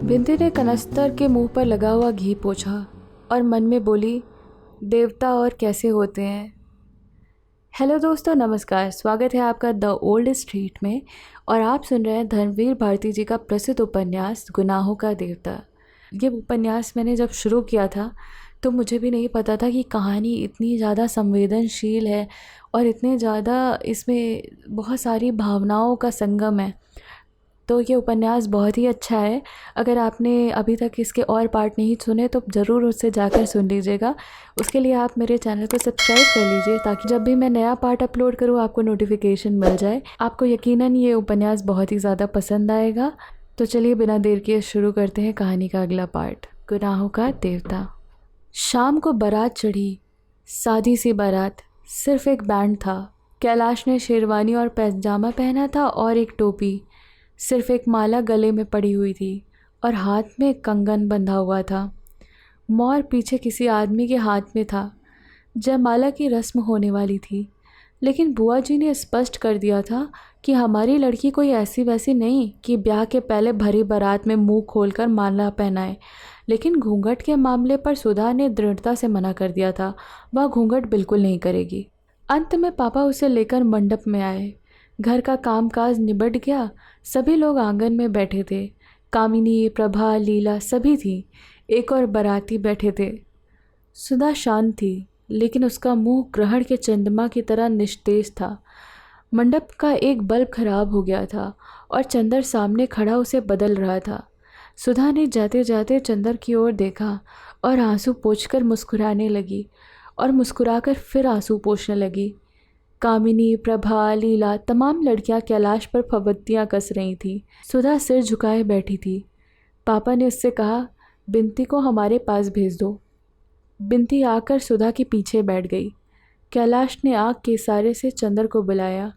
बिंदी ने कनस्तर के मुंह पर लगा हुआ घी पोंछा और मन में बोली, देवता और कैसे होते हैं। हेलो दोस्तों, नमस्कार। स्वागत है आपका द ओल्ड स्ट्रीट में और आप सुन रहे हैं धर्मवीर भारती जी का प्रसिद्ध उपन्यास गुनाहों का देवता। ये उपन्यास मैंने जब शुरू किया था तो मुझे भी नहीं पता था कि कहानी इतनी ज़्यादा संवेदनशील है और इतने ज़्यादा इसमें बहुत सारी भावनाओं का संगम है। तो ये उपन्यास बहुत ही अच्छा है। अगर आपने अभी तक इसके और पार्ट नहीं सुने तो ज़रूर उससे जाकर सुन लीजिएगा। उसके लिए आप मेरे चैनल को सब्सक्राइब कर लीजिए ताकि जब भी मैं नया पार्ट अपलोड करूँ आपको नोटिफिकेशन मिल जाए। आपको यकीनन ये उपन्यास बहुत ही ज़्यादा पसंद आएगा। तो चलिए बिना देर किए शुरू करते हैं कहानी का अगला पार्ट, गुनाहों का देवता। शाम को बारात चढ़ी। सादी सी बारात, सिर्फ एक बैंड था। कैलाश ने शेरवानी और पैजामा पहना था और एक टोपी। सिर्फ एक माला गले में पड़ी हुई थी और हाथ में एक कंगन बंधा हुआ था। मोर पीछे किसी आदमी के हाथ में था। जयमाला की रस्म होने वाली थी, लेकिन बुआ जी ने स्पष्ट कर दिया था कि हमारी लड़की कोई ऐसी वैसी नहीं कि ब्याह के पहले भरी बारात में मुंह खोलकर माला पहनाए। लेकिन घूंघट के मामले पर सुधा ने दृढ़ता से मना कर दिया था। वह घूंघट बिल्कुल नहीं करेगी। अंत में पापा उसे लेकर मंडप में आए। घर का कामकाज निबट गया। सभी लोग आंगन में बैठे थे। कामिनी, प्रभा, लीला सभी थी। एक और बाराती बैठे थे। सुधा शांत थी, लेकिन उसका मुंह ग्रहण के चंद्रमा की तरह निस्तेज था। मंडप का एक बल्ब खराब हो गया था और चंदर सामने खड़ा उसे बदल रहा था। सुधा ने जाते जाते चंदर की ओर देखा और आंसू पोंछकर मुस्कुराने लगी और मुस्कुराकर फिर आंसू पोंछने लगी। कामिनी, प्रभा, लीला तमाम लड़कियां कैलाश पर फबत्तियां कस रही थीं। सुधा सिर झुकाए बैठी थी। पापा ने उससे कहा, बिंती को हमारे पास भेज दो। बिंती आकर सुधा के पीछे बैठ गई। कैलाश ने आँख के इशारे से चंदर को बुलाया।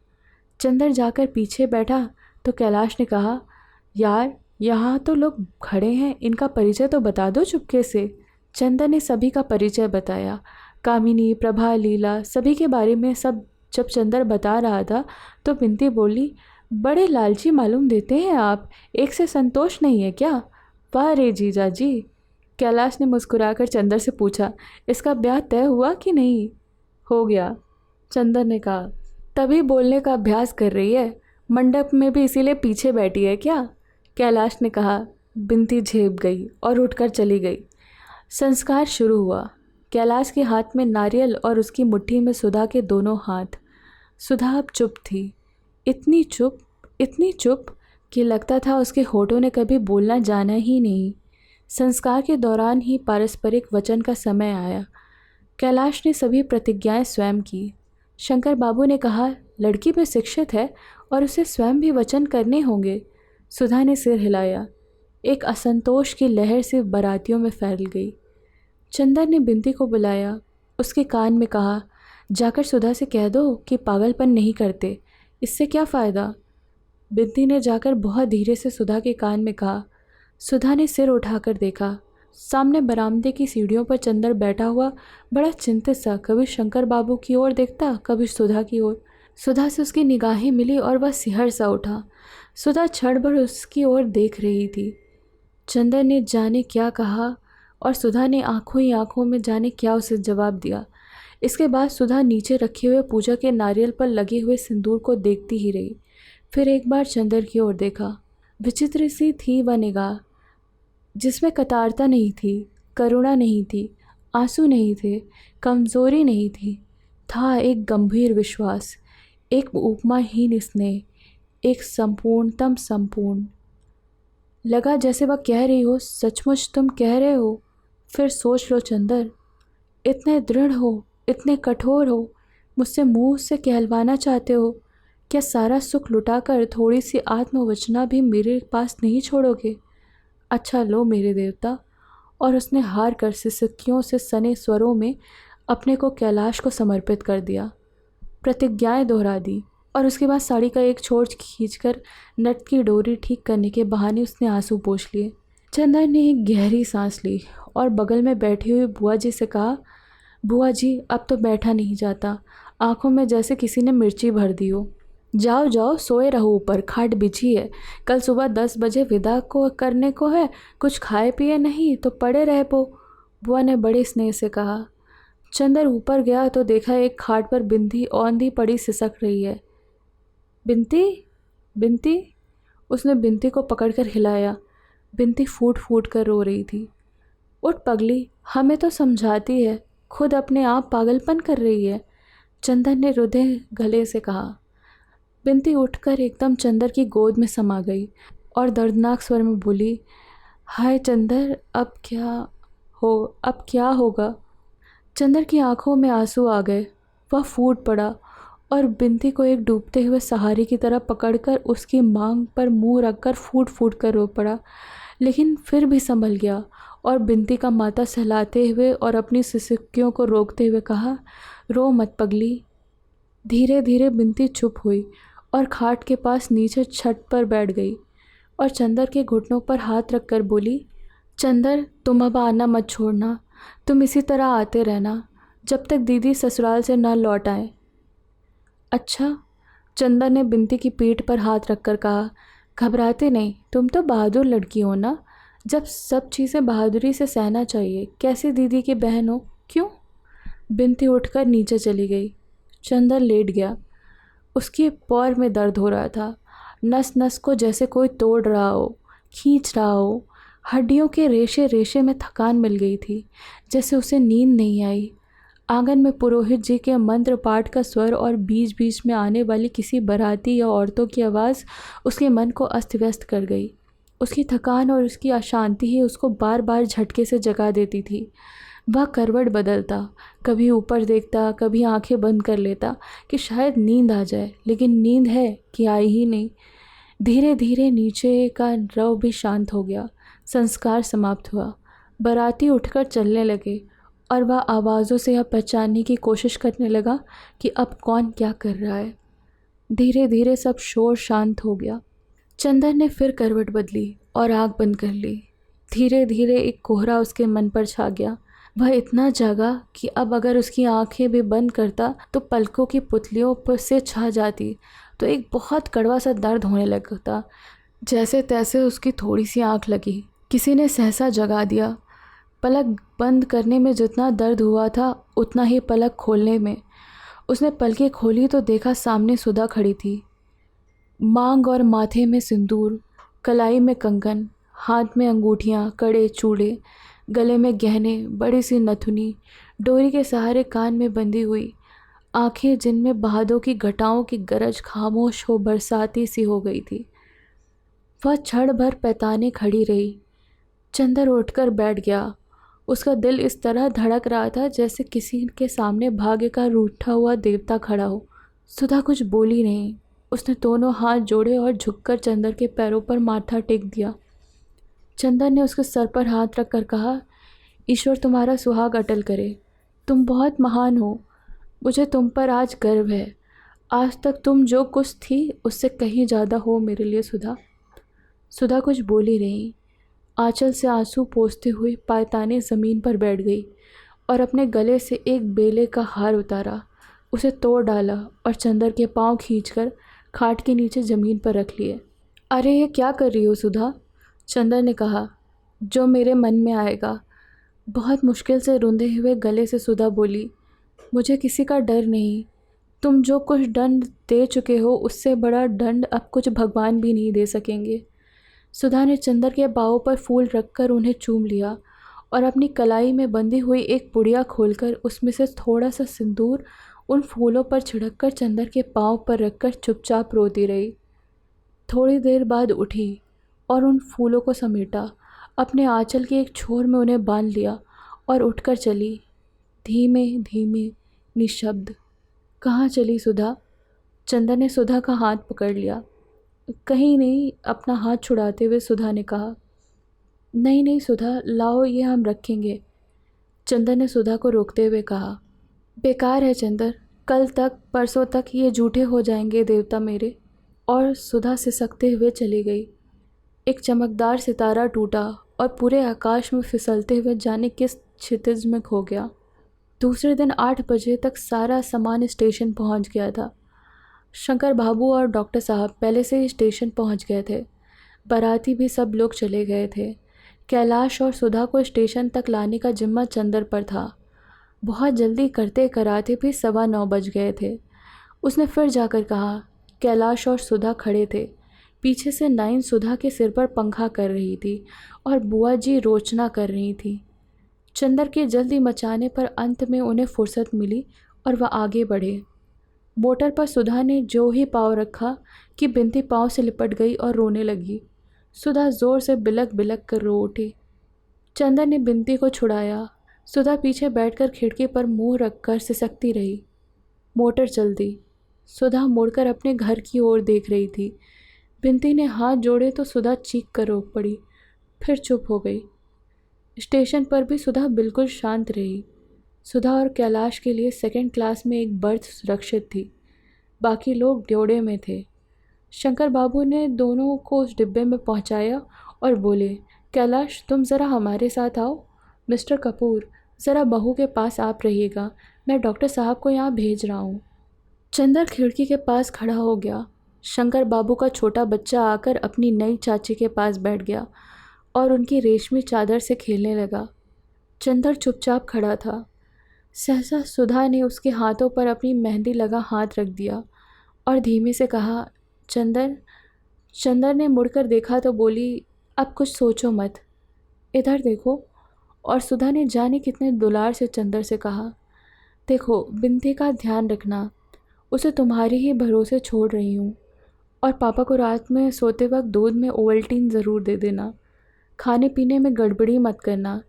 चंदर जाकर पीछे बैठा तो कैलाश ने कहा, यार यहाँ तो लोग खड़े हैं, इनका परिचय तो बता दो चुपके से। चंदर ने सभी का परिचय बताया। कामिनी, प्रभा, लीला सभी के बारे में सब जब चंदर बता रहा था तो बिंती बोली, बड़े लालची मालूम देते हैं आप, एक से संतोष नहीं है क्या? वाह रे जीजा जी। कैलाश ने मुस्कुराकर चंदर से पूछा, इसका ब्याह तय हुआ कि नहीं? हो गया, चंदर ने कहा। तभी बोलने का अभ्यास कर रही है, मंडप में भी इसीलिए पीछे बैठी है क्या? कैलाश ने कहा। बिंती झेप गई और उठकर चली गई। संस्कार शुरू हुआ। कैलाश के हाथ में नारियल और उसकी मुट्ठी में सुधा के दोनों हाथ। सुधा अब चुप थी, इतनी चुप कि लगता था उसके होठों ने कभी बोलना जाना ही नहीं। संस्कार के दौरान ही पारस्परिक वचन का समय आया। कैलाश ने सभी प्रतिज्ञाएं स्वयं की। शंकर बाबू ने कहा, लड़की में शिक्षित है और उसे स्वयं भी वचन करने होंगे। सुधा ने सिर हिलाया। एक असंतोष की लहर से बारातियों में फैल गई। चंदर ने बिंती को बुलाया। उसके कान में कहा, जाकर सुधा से कह दो कि पागलपन नहीं करते, इससे क्या फ़ायदा? बिंती ने जाकर बहुत धीरे से सुधा के कान में कहा। सुधा ने सिर उठाकर देखा। सामने बरामदे की सीढ़ियों पर चंदर बैठा हुआ, बड़ा चिंतित सा, कभी शंकर बाबू की ओर देखता, कभी सुधा की ओर। सुधा से उसकी निगाहें मिली और वह सिहर सा उठा। सुधा क्षण भर उसकी ओर देख रही थी। चंदर ने जाने क्या कहा और सुधा ने आंखों ही आंखों में जाने क्या उसे जवाब दिया। इसके बाद सुधा नीचे रखे हुए पूजा के नारियल पर लगे हुए सिंदूर को देखती ही रही। फिर एक बार चंदर की ओर देखा। विचित्र सी थी वह निगाह, जिसमें कतारता नहीं थी, करुणा नहीं थी, आंसू नहीं थे, कमजोरी नहीं थी। था एक गंभीर विश्वास, एक उपमाहीन स्नेह, एक संपूर्णतम संपूर्ण। लगा जैसे वह कह रही हो, सचमुच तुम कह रहे हो? फिर सोच लो चंदर, इतने दृढ़ हो, इतने कठोर हो, मुझसे मुंह से कहलवाना चाहते हो? क्या सारा सुख लुटाकर थोड़ी सी आत्मवचना भी मेरे पास नहीं छोड़ोगे? अच्छा लो मेरे देवता। और उसने हार कर सिसकियों से सने स्वरों में अपने को कैलाश को समर्पित कर दिया। प्रतिज्ञाएं दोहरा दी और उसके बाद साड़ी का एक छोर खींचकर नट की डोरी ठीक करने के बहाने उसने आंसू पोंछ लिए। चंदर ने एक गहरी सांस ली और बगल में बैठी हुई बुआ जी से कहा, बुआ जी अब तो बैठा नहीं जाता, आंखों में जैसे किसी ने मिर्ची भर दी हो। जाओ जाओ सोए रहो, ऊपर खाट बिछी है, कल सुबह 10 बजे विदा को करने को है, कुछ खाए पिए नहीं तो पड़े रह पो, बुआ ने बड़े स्नेह से कहा। चंदर ऊपर गया तो देखा एक खाट पर बिंदी औंधी पड़ी सिसक रही है। बिनती, बिनती, उसने बिनती को पकड़कर हिलाया। बिनती फूट फूट कर रो रही थी। उठ पगली, हमें तो समझाती है, खुद अपने आप पागलपन कर रही है, चंदर ने रुधे गले से कहा। बिनती उठकर एकदम चंदर की गोद में समा गई और दर्दनाक स्वर में बोली, हाय चंदर, अब क्या होगा। चंदर की आंखों में आंसू आ गए। वह फूट पड़ा और बिनती को एक डूबते हुए सहारे की तरह पकड़कर उसकी मांग पर मुंह रखकर फूट फूट कर रो पड़ा, लेकिन फिर भी संभल गया और बिनती का माथा सहलाते हुए और अपनी सिसकियों को रोकते हुए कहा, रो मत पगली। धीरे धीरे बिनती चुप हुई और खाट के पास नीचे छत पर बैठ गई और चंदर के घुटनों पर हाथ रखकर बोली, चंदर, तुम अब आना मत छोड़ना, तुम इसी तरह आते रहना जब तक दीदी ससुराल से न लौट आए। अच्छा, चंदर ने बिनती की पीठ पर हाथ रखकर कहा, घबराते नहीं, तुम तो बहादुर लड़की हो ना, जब सब चीज़ें बहादुरी से सहना चाहिए, कैसी दीदी की बहन हो, क्यों। बिनती उठकर नीचे चली गई। चंदर लेट गया। उसके पैर में दर्द हो रहा था, नस नस को जैसे कोई तोड़ रहा हो, खींच रहा हो। हड्डियों के रेशे रेशे में थकान मिल गई थी, जैसे उसे नींद नहीं आई। आंगन में पुरोहित जी के मंत्र पाठ का स्वर और बीच बीच में आने वाली किसी बाराती या औरतों की आवाज़ उसके मन को अस्त व्यस्त कर गई। उसकी थकान और उसकी अशांति ही उसको बार बार झटके से जगा देती थी। वह करवट बदलता, कभी ऊपर देखता, कभी आंखें बंद कर लेता कि शायद नींद आ जाए, लेकिन नींद है कि आई ही नहीं। धीरे धीरे नीचे का रव भी शांत हो गया। संस्कार समाप्त हुआ। बाराती उठकर चलने लगे और वह आवाज़ों से यह पहचानने की कोशिश करने लगा कि अब कौन क्या कर रहा है। धीरे धीरे सब शोर शांत हो गया। चंदर ने फिर करवट बदली और आँख बंद कर ली। धीरे धीरे एक कोहरा उसके मन पर छा गया। वह इतना जागा कि अब अगर उसकी आंखें भी बंद करता तो पलकों की पुतलियों पर से छा जाती तो एक बहुत कड़वा सा दर्द होने लगता। जैसे तैसे उसकी थोड़ी सी आंख लगी, किसी ने सहसा जगा दिया। पलक बंद करने में जितना दर्द हुआ था उतना ही पलक खोलने में। उसने पलकें खोली तो देखा सामने सुधा खड़ी थी। मांग और माथे में सिंदूर, कलाई में कंगन, हाथ में अंगूठियाँ, कड़े, चूड़े, गले में गहने, बड़ी सी नथुनी, डोरी के सहारे कान में बंधी हुई, आंखें जिनमें बहादों की घटाओं की गरज खामोश हो बरसाती सी हो गई थी। वह क्षण भर पैताने खड़ी रही। चंदर उठकर बैठ गया। उसका दिल इस तरह धड़क रहा था जैसे किसी के सामने भाग्य का रूठा हुआ देवता खड़ा हो। सुधा कुछ बोली नहीं। उसने दोनों हाथ जोड़े और झुककर चंदर के पैरों पर माथा टेक दिया। चंदर ने उसके सर पर हाथ रखकर कहा, ईश्वर तुम्हारा सुहाग अटल करे, तुम बहुत महान हो, मुझे तुम पर आज गर्व है। आज तक तुम जो कुछ थी उससे कहीं ज़्यादा हो मेरे लिए सुधा। सुधा कुछ बोली नहीं। आंचल से आंसू पोंछते हुई पायताने ज़मीन पर बैठ गई और अपने गले से एक बेले का हार उतारा, उसे तोड़ डाला और चंदर के पाँव खींचकर खाट के नीचे ज़मीन पर रख लिए। अरे ये क्या कर रही हो सुधा, चंदर ने कहा। जो मेरे मन में आएगा, बहुत मुश्किल से रुंधे हुए गले से सुधा बोली। मुझे किसी का डर नहीं, तुम जो कुछ दंड दे चुके हो उससे बड़ा दंड अब कुछ भगवान भी नहीं दे सकेंगे। सुधा ने चंदर के बाहों पर फूल रखकर उन्हें चूम लिया और अपनी कलाई में बंधी हुई एक पुड़िया खोलकर उसमें से थोड़ा सा सिंदूर उन फूलों पर छिड़ककर चंदर के पाँव पर रखकर चुपचाप रोती रही। थोड़ी देर बाद उठी और उन फूलों को समेटा, अपने आंचल के एक छोर में उन्हें बांध लिया और उठकर चली, धीमे धीमे, निशब्द। कहाँ चली सुधा? चंदर ने सुधा का हाथ पकड़ लिया। कहीं नहीं, अपना हाथ छुड़ाते हुए सुधा ने कहा। नहीं नहीं सुधा, लाओ ये हम रखेंगे, चंदर ने सुधा को रोकते हुए कहा। बेकार है चंदर, कल तक परसों तक ये झूठे हो जाएंगे देवता मेरे। और सुधा सिसकते हुए चली गई। एक चमकदार सितारा टूटा और पूरे आकाश में फिसलते हुए जाने किस क्षितिज में खो गया। दूसरे दिन 8 बजे तक सारा सामान स्टेशन पहुंच गया था। शंकर बाबू और डॉक्टर साहब पहले से ही स्टेशन पहुंच गए थे। बाराती भी सब लोग चले गए थे। कैलाश और सुधा को स्टेशन तक लाने का जिम्मा चंदर पर था। बहुत जल्दी करते कराते भी 9:15 बज गए थे। उसने फिर जाकर कहा। कैलाश और सुधा खड़े थे। पीछे से नाइन सुधा के सिर पर पंखा कर रही थी और बुआ जी रोचना कर रही थी। चंदर के जल्दी मचाने पर अंत में उन्हें फुर्सत मिली और वह आगे बढ़े। मोटर पर सुधा ने जो ही पाँव रखा कि बिनती पाँव से लिपट गई और रोने लगी। सुधा ज़ोर से बिलक बिलक कर रो उठी। चंदर ने बिनती को छुड़ाया। सुधा पीछे बैठकर खिड़की पर मुंह रखकर सिसकती रही। मोटर चल दी। सुधा मुड़कर अपने घर की ओर देख रही थी। बिनती ने हाथ जोड़े तो सुधा चीख कर रो पड़ी, फिर चुप हो गई। स्टेशन पर भी सुधा बिल्कुल शांत रही। सुधा और कैलाश के लिए सेकंड क्लास में एक बर्थ सुरक्षित थी। बाकी लोग ड्योढ़े में थे। शंकर बाबू ने दोनों को उस डिब्बे में पहुंचाया और बोले, कैलाश तुम ज़रा हमारे साथ आओ। मिस्टर कपूर ज़रा बहू के पास आप रहिएगा, मैं डॉक्टर साहब को यहाँ भेज रहा हूँ। चंदर खिड़की के पास खड़ा हो गया। शंकर बाबू का छोटा बच्चा आकर अपनी नई चाची के पास बैठ गया और उनकी रेशमी चादर से खेलने लगा। चंदर चुपचाप खड़ा था। सहसा सुधा ने उसके हाथों पर अपनी मेहंदी लगा हाथ रख दिया और धीमे से कहा, चंदर। चंदर ने मुड़कर देखा तो बोली, अब कुछ सोचो मत, इधर देखो। और सुधा ने जाने कितने दुलार से चंदर से कहा, देखो बिनती का ध्यान रखना, उसे तुम्हारे ही भरोसे छोड़ रही हूँ। और पापा को रात में सोते वक्त दूध में ओवल्टीन ज़रूर दे देना। खाने पीने में गड़बड़ी मत करना,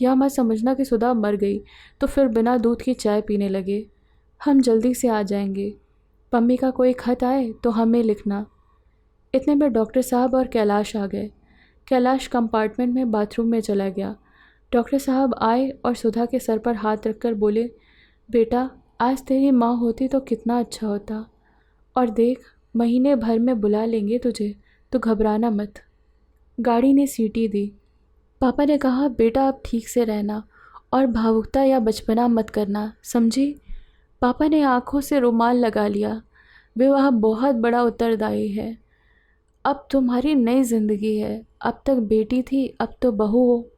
या मत समझना कि सुधा मर गई तो फिर बिना दूध की चाय पीने लगे। हम जल्दी से आ जाएंगे। पम्मी का कोई खत आए तो हमें लिखना। इतने में डॉक्टर साहब और कैलाश आ गए। कैलाश कंपार्टमेंट में बाथरूम में चला गया। डॉक्टर साहब आए और सुधा के सर पर हाथ रखकर बोले, बेटा आज तेरी माँ होती तो कितना अच्छा होता। और देख महीने भर में बुला लेंगे तुझे, तो घबराना मत। गाड़ी ने सीटी दी। पापा ने कहा, बेटा अब ठीक से रहना और भावुकता या बचपना मत करना, समझी। पापा ने आंखों से रुमाल लगा लिया। विवाह बहुत बड़ा उत्तरदायी है। अब तुम्हारी नई जिंदगी है। अब तक बेटी थी, अब तो बहू हो।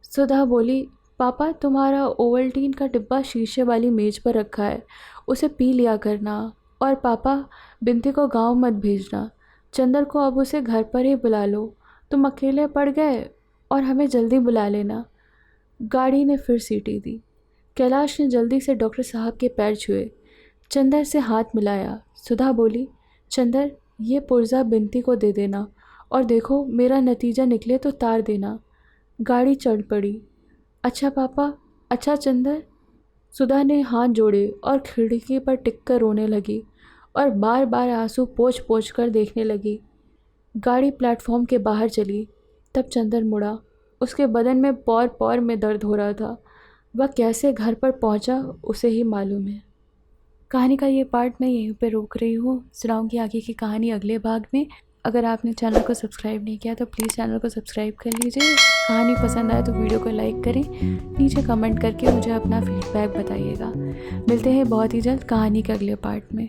सुधा बोली, पापा तुम्हारा ओवल्टीन का डिब्बा शीशे वाली मेज़ पर रखा है, उसे पी लिया करना। और पापा बिनती को गांव मत भेजना। चंदर को अब उसे घर पर ही बुला लो। तुम अकेले पड़ गए और हमें जल्दी बुला लेना। गाड़ी ने फिर सीटी दी। कैलाश ने जल्दी से डॉक्टर साहब के पैर छुए, चंदर से हाथ मिलाया। सुधा बोली, चंदर ये पुर्जा बिनती को दे देना और देखो मेरा नतीजा निकले तो तार देना। गाड़ी चढ़ पड़ी। अच्छा पापा, अच्छा चंदर। सुधा ने हाथ जोड़े और खिड़की पर टिककर रोने लगी और बार बार आंसू पोंछ पोंछ कर देखने लगी। गाड़ी प्लेटफॉर्म के बाहर चली। तब चंदर मुड़ा। उसके बदन में पौर पौर में दर्द हो रहा था। वह कैसे घर पर पहुंचा उसे ही मालूम है। कहानी का ये पार्ट मैं यहीं पे रोक रही हूँ। सुनाऊंगी आगे की कहानी अगले भाग में। अगर आपने चैनल को सब्सक्राइब नहीं किया तो प्लीज़ चैनल को सब्सक्राइब कर लीजिए। कहानी पसंद आए तो वीडियो को लाइक करें। नीचे कमेंट करके मुझे अपना फीडबैक बताइएगा। मिलते हैं बहुत ही जल्द कहानी के अगले पार्ट में।